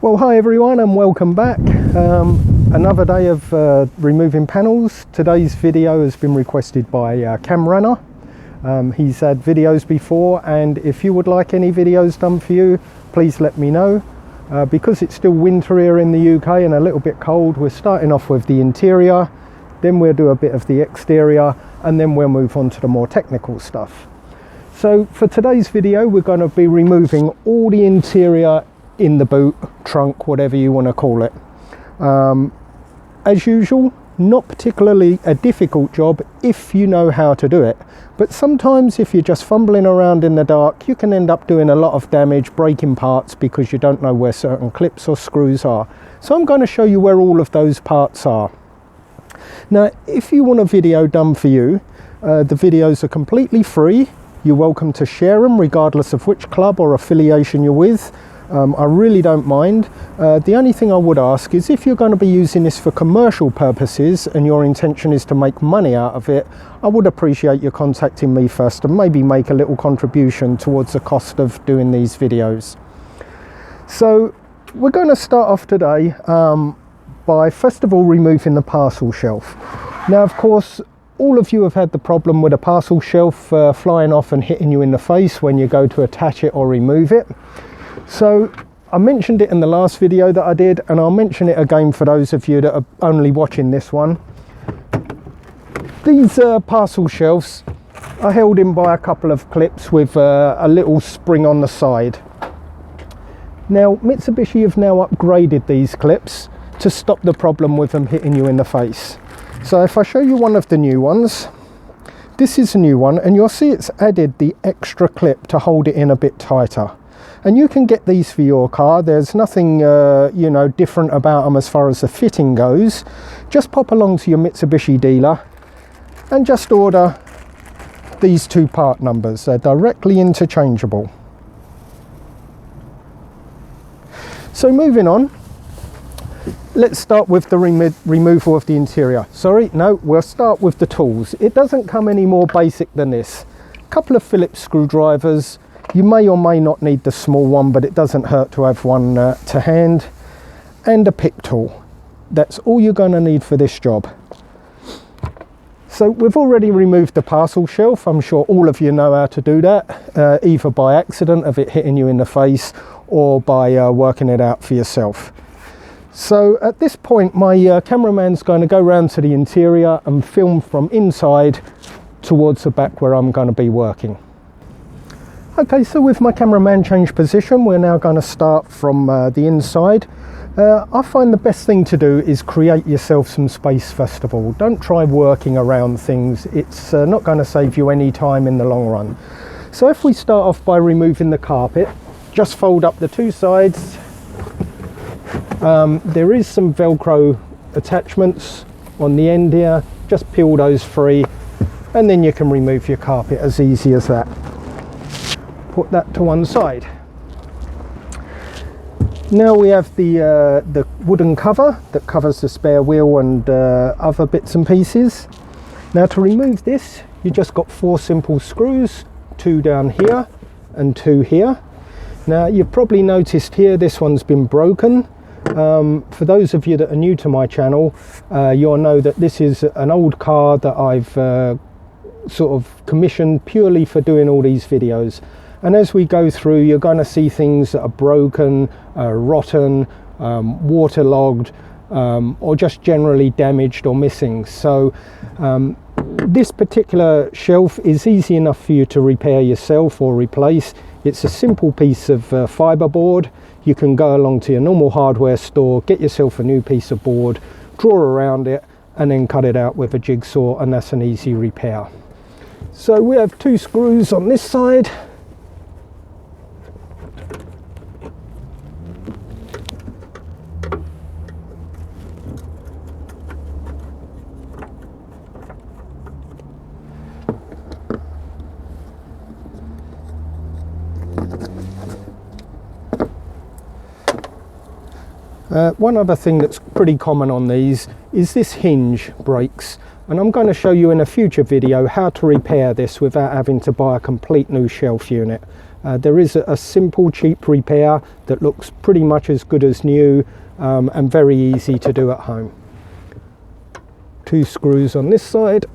Well, hi everyone and welcome back. Another day of removing panels. Today's video has been requested by Cam Runner. He's had videos before, and if you would like any videos done for you, please let me know. Because it's still winter here in the UK and a little bit cold, we're starting off with the interior, then we'll do a bit of the exterior, and then we'll move on to the more technical stuff. So for today's video, we're going to be removing all the interior in the boot, trunk, whatever you want to call it. As usual, not particularly a difficult job if you know how to do it, but sometimes if you're just fumbling around in the dark, you can end up doing a lot of damage, breaking parts because you don't know where certain clips or screws are. So I'm going to show you where all of those parts are. Now, if you want a video done for you, the videos are completely free. You're welcome to share them regardless of which club or affiliation you're with. I really don't mind. The only thing I would ask is if you're going to be using this for commercial purposes and your intention is to make money out of it, I would appreciate you contacting me first and maybe make a little contribution towards the cost of doing these videos. So we're going to start off today by first of all removing the parcel shelf. Now, of course, all of you have had the problem with a parcel shelf flying off and hitting you in the face when you go to attach it or remove it. So I mentioned it in the last video that I did, and I'll mention it again for those of you that are only watching this one. These parcel shelves are held in by a couple of clips with a little spring on the side. Now, Mitsubishi have now upgraded these clips to stop the problem with them hitting you in the face. So if I show you one of the new ones, this is a new one, and you'll see it's added the extra clip to hold it in a bit tighter. And you can get these for your car. There's nothing you know, different about them as far as the fitting goes. Just pop along to your Mitsubishi dealer and just order these two part numbers. They're directly interchangeable. So moving on, let's start with the removal of the interior. Sorry, no, we'll start with the tools. It doesn't come any more basic than this. A couple of Phillips screwdrivers. You may or may not need the small one, but it doesn't hurt to have one to hand, and a pick tool. That's all you're going to need for this job. So we've already removed the parcel shelf. I'm sure all of you know how to do that, either by accident of it hitting you in the face or by working it out for yourself. So at this point, my cameraman's going to go round to the interior and film from inside towards the back where I'm going to be working. Okay, so with my cameraman changed position, we're now going to start from the inside. I find the best thing to do is create yourself some space first of all. Don't try working around things. It's not going to save you any time in the long run. So if we start off by removing the carpet, just fold up the two sides. There is some Velcro attachments on the end here. Just peel those free and then you can remove your carpet as easy as that. Put that to one side. Now we have the wooden cover that covers the spare wheel and other bits and pieces. Now to remove this, you just got 4 simple screws, 2 down here and 2 here. Now you've probably noticed here this one's been broken. For those of you that are new to my channel, you'll know that this is an old car that I've sort of commissioned purely for doing all these videos. And as we go through, you're going to see things that are broken, rotten, waterlogged, or just generally damaged or missing. So this particular shelf is easy enough for you to repair yourself or replace. It's a simple piece of fiberboard. You can go along to your normal hardware store, get yourself a new piece of board, draw around it, and then cut it out with a jigsaw, and that's an easy repair. So we have 2 screws on this side. One other thing that's pretty common on these is this hinge breaks, and I'm going to show you in a future video how to repair this without having to buy a complete new shelf unit. There is a simple, cheap repair that looks pretty much as good as new, and very easy to do at home. 2 screws on this side.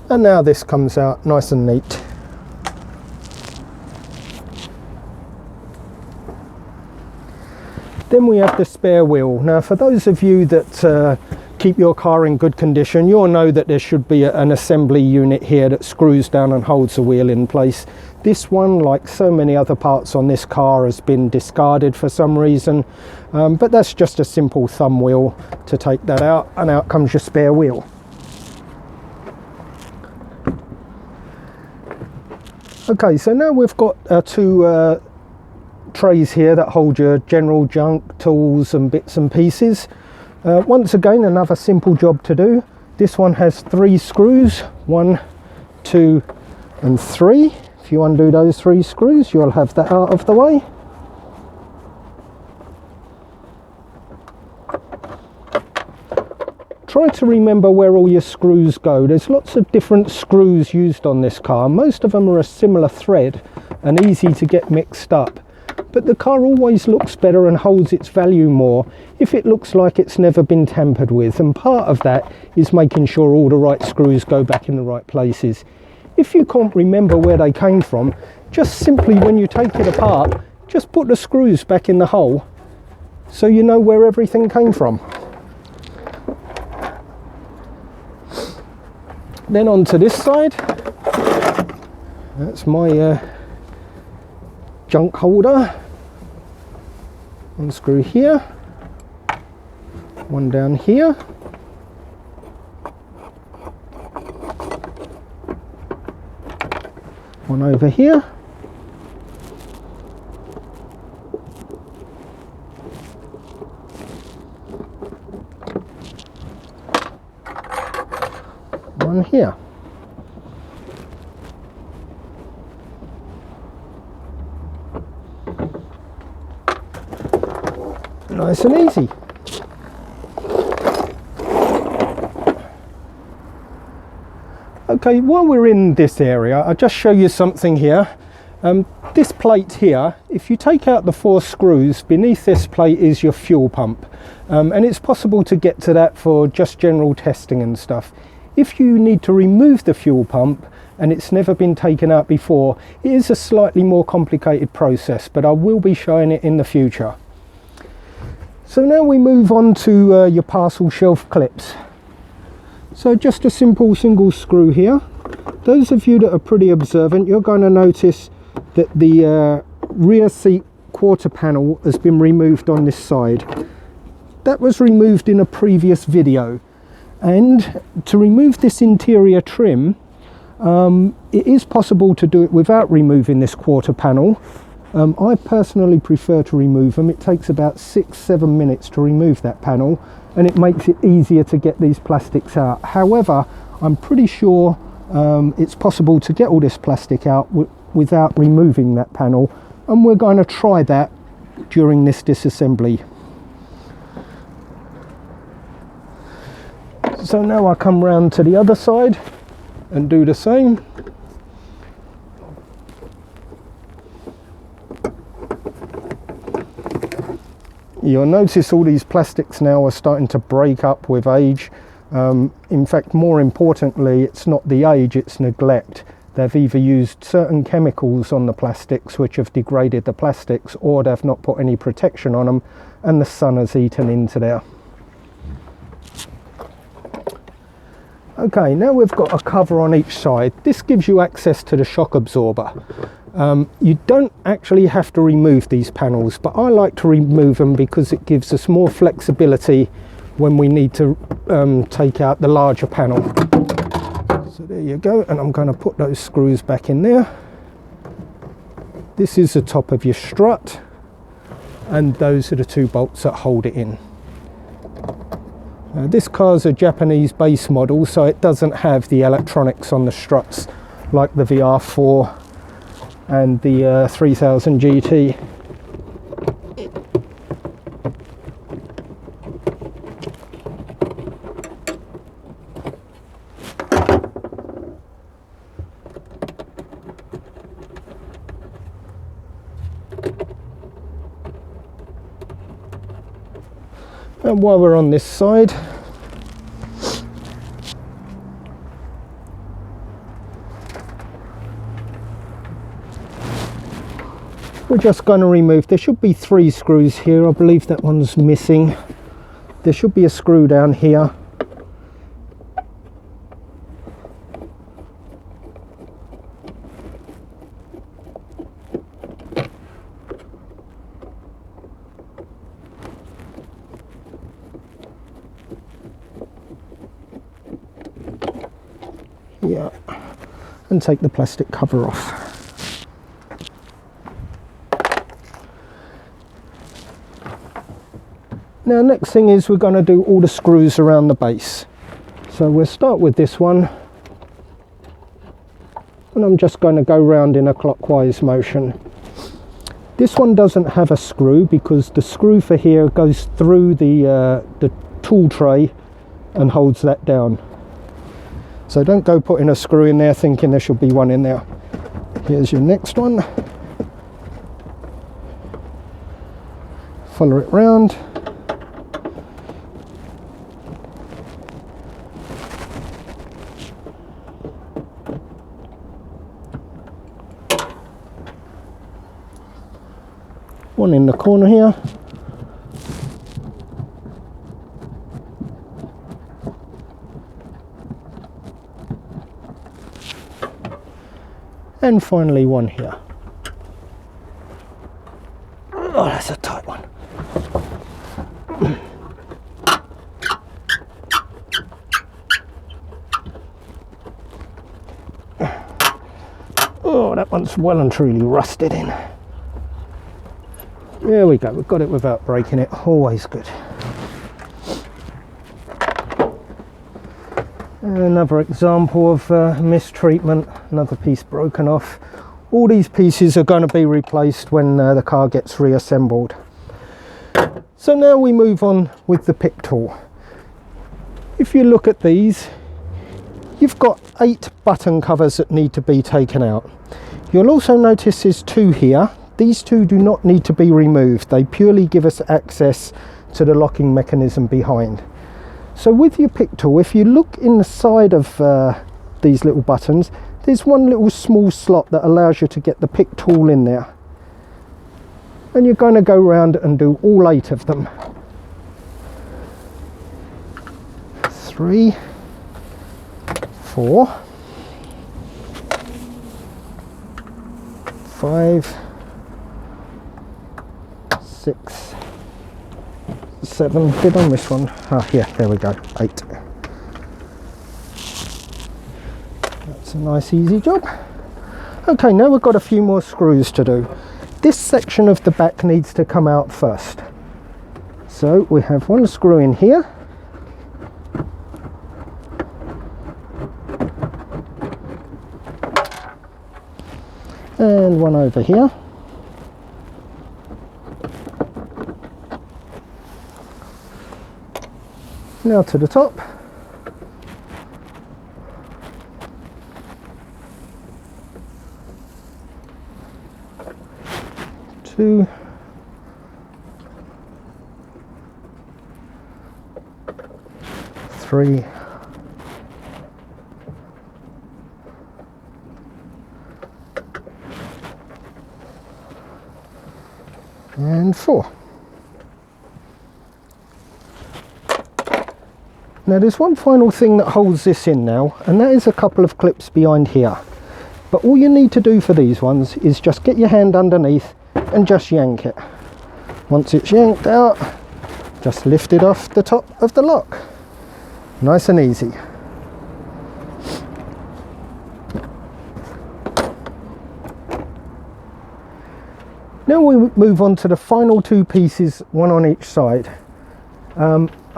And now this comes out nice and neat. Then we have the spare wheel. Now for those of you that keep your car in good condition, you'll know that there should be an assembly unit here that screws down and holds the wheel in place. This one, like so many other parts on this car, has been discarded for some reason, but that's just a simple thumb wheel to take that out, and out comes your spare wheel. Okay, so now we've got 2 trays here that hold your general junk, tools and bits and pieces. Once again, another simple job to do. This one has 3 screws, 1, 2 and 3. If you undo those 3 screws, you'll have that out of the way. Try to remember where all your screws go. There's lots of different screws used on this car. Most of them are a similar thread and easy to get mixed up. But the car always looks better and holds its value more if it looks like it's never been tampered with, and part of that is making sure all the right screws go back in the right places. If you can't remember where they came from, just simply when you take it apart, just put the screws back in the hole so you know where everything came from. Then on to this side, that's my junk holder. Unscrew here, one down here, one over here, one here. Nice and easy. Okay, while we're in this area, I'll just show you something here. This plate here, if you take out the 4 screws, beneath this plate is your fuel pump, and it's possible to get to that for just general testing and stuff. If you need to remove the fuel pump and it's never been taken out before, it is a slightly more complicated process, but I will be showing it in the future. So now we move on to your parcel shelf clips. So just a simple single screw here. Those of you that are pretty observant, you're going to notice that the rear seat quarter panel has been removed on this side. That was removed in a previous video. And to remove this interior trim, it is possible to do it without removing this quarter panel. I personally prefer to remove them. It takes about 6-7 minutes to remove that panel, and it makes it easier to get these plastics out. However, I'm pretty sure it's possible to get all this plastic out without removing that panel, and we're going to try that during this disassembly. So now I come round to the other side and do the same. You'll notice all these plastics now are starting to break up with age. In fact, more importantly, it's not the age, it's neglect. They've either used certain chemicals on the plastics which have degraded the plastics, or they've not put any protection on them and the sun has eaten into there. Okay, now we've got a cover on each side. This gives you access to the shock absorber. You don't actually have to remove these panels, but I like to remove them because it gives us more flexibility when we need to take out the larger panel. So there you go, and I'm going to put those screws back in there. This is the top of your strut, and those are the 2 bolts that hold it in. This car's a Japanese base model, so it doesn't have the electronics on the struts like the VR4 and the 3000 GT. And while we're on this side, we're just going to remove, there should be 3 screws here. I believe that one's missing. There should be a screw down here. Yeah, and take the plastic cover off. Now next thing is we're going to do all the screws around the base. So we'll start with this one, and I'm just going to go round in a clockwise motion. This one doesn't have a screw because the screw for here goes through the tool tray and holds that down. So don't go putting a screw in there thinking there should be one in there. Here's your next one. Follow it round. One in the corner here. And finally one here. Oh, that's a tight one. Oh, that one's well and truly rusted in. There we go, we've got it without breaking it, always good. Another example of mistreatment, another piece broken off. All these pieces are going to be replaced when the car gets reassembled. So now we move on with the pick tool. If you look at these, you've got 8 button covers that need to be taken out. You'll also notice there's 2 here. These 2 do not need to be removed. They purely give us access to the locking mechanism behind. So with your pick tool, if you look in the side of these little buttons, there's one little small slot that allows you to get the pick tool in there. And you're going to go around and do all 8 of them. 3, 4, 5, 6, 7, did I miss one? Ah, yeah, there we go, 8. That's a nice easy job. Okay, now we've got a few more screws to do. This section of the back needs to come out first. So we have one screw in here. And one over here. Now to the top. Two. 3. And 4. Now there's one final thing that holds this in now, and that is a couple of clips behind here. But all you need to do for these ones is just get your hand underneath and just yank it. Once it's yanked out, just lift it off the top of the lock. Nice and easy. Now we move on to the final 2 pieces, one on each side.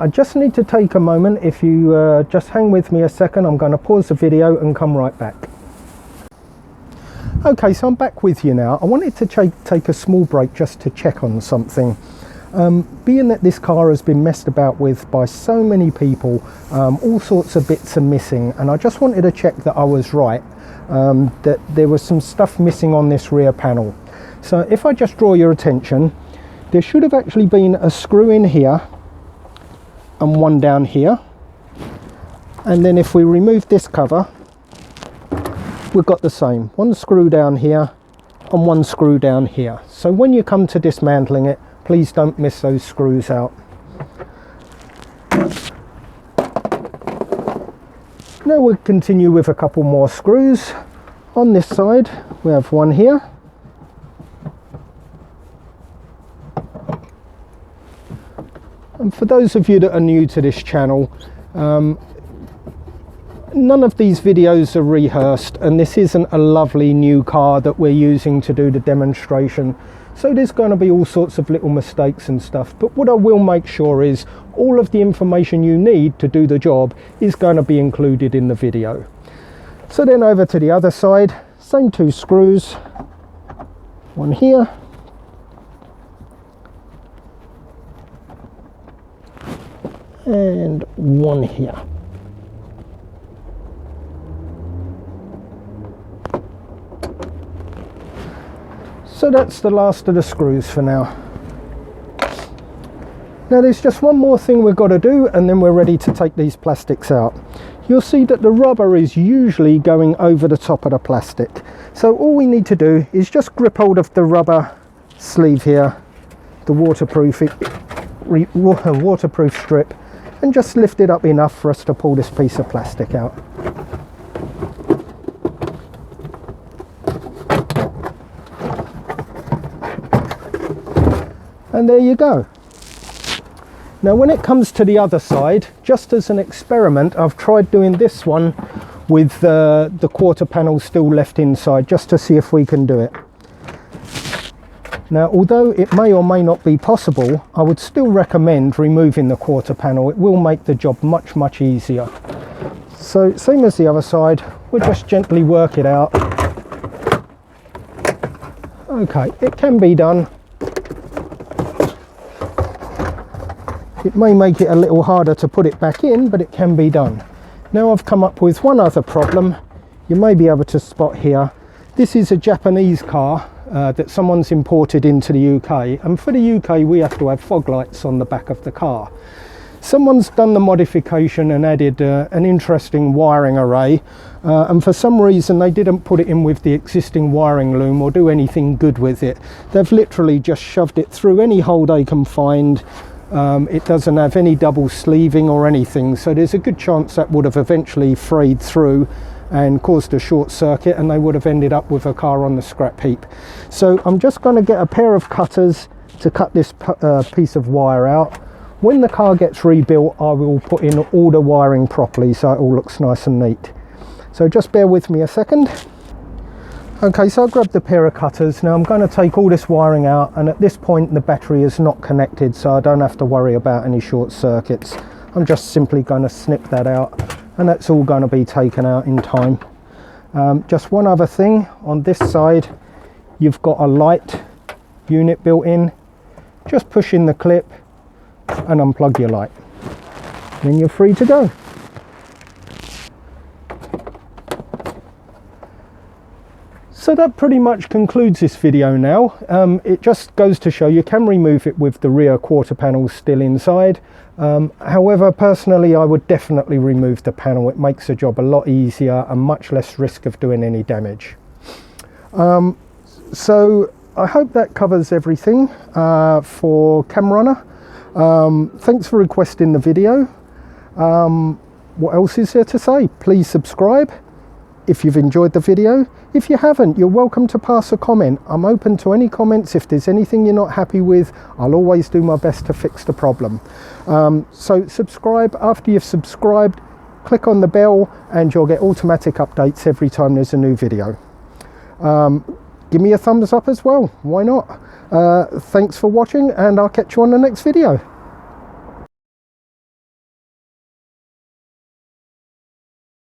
I just need to take a moment. If you just hang with me a second, I'm going to pause the video and come right back. Okay, so I'm back with you now. I wanted to take a small break just to check on something. Being that this car has been messed about with by so many people, all sorts of bits are missing, and I just wanted to check that I was right, that there was some stuff missing on this rear panel. So if I just draw your attention, there should have actually been a screw in here and one down here. And then if we remove this cover, we've got the same, one screw down here and one screw down here. So when you come to dismantling it, please don't miss those screws out. Now we'll continue with a couple more screws. On this side we have one here, and for those of you that are new to this channel, none of these videos are rehearsed, and this isn't a lovely new car that we're using to do the demonstration, so there's going to be all sorts of little mistakes and stuff. But what I will make sure is all of the information you need to do the job is going to be included in the video. So then over to the other side, same two screws, one here and one here. So that's the last of the screws for now. Now there's just one more thing we've got to do, and then we're ready to take these plastics out. You'll see that the rubber is usually going over the top of the plastic. So all we need to do is just grip hold of the rubber sleeve here, the waterproof strip, and just lift it up enough for us to pull this piece of plastic out. And there you go. Now when it comes to the other side, just as an experiment, I've tried doing this one with the quarter panel still left inside, just to see if we can do it. Now although it may or may not be possible, I would still recommend removing the quarter panel. It will make the job much easier. So same as the other side, we'll just gently work it out. Okay, it can be done. It may make it a little harder to put it back in, but it can be done. Now I've come up with one other problem. You may be able to spot here. This is a Japanese car that someone's imported into the UK, and for the UK we have to have fog lights on the back of the car. Someone's done the modification and added an interesting wiring array, and for some reason they didn't put it in with the existing wiring loom or do anything good with it. They've literally just shoved it through any hole they can find. It doesn't have any double sleeving or anything, so there's a good chance that would have eventually frayed through and caused a short circuit, and they would have ended up with a car on the scrap heap. So I'm just going to get a pair of cutters to cut this piece of wire out. When the car gets rebuilt, I will put in all the wiring properly so it all looks nice and neat. So just bear with me a second. Okay, so I grabbed a pair of cutters. Now I'm going to take all this wiring out, and at this point the battery is not connected, so I don't have to worry about any short circuits. I'm just simply going to snip that out, and that's all going to be taken out in time. Just one other thing, on this side you've got a light unit built in. Just push in the clip and unplug your light, then you're free to go. So that pretty much concludes this video now. It just goes to show you can remove it with the rear quarter panel still inside. However, personally I would definitely remove the panel. It makes the job a lot easier and much less risk of doing any damage. So I hope that covers everything for Cam Runner. Thanks for requesting the video. What else is there to say? Please subscribe if you've enjoyed the video. If you haven't, you're welcome to pass a comment. I'm open to any comments. If there's anything you're not happy with, I'll always do my best to fix the problem. So subscribe. After you've subscribed, click on the bell and you'll get automatic updates every time there's a new video. Give me a thumbs up as well, why not? Thanks for watching, and I'll catch you on the next video.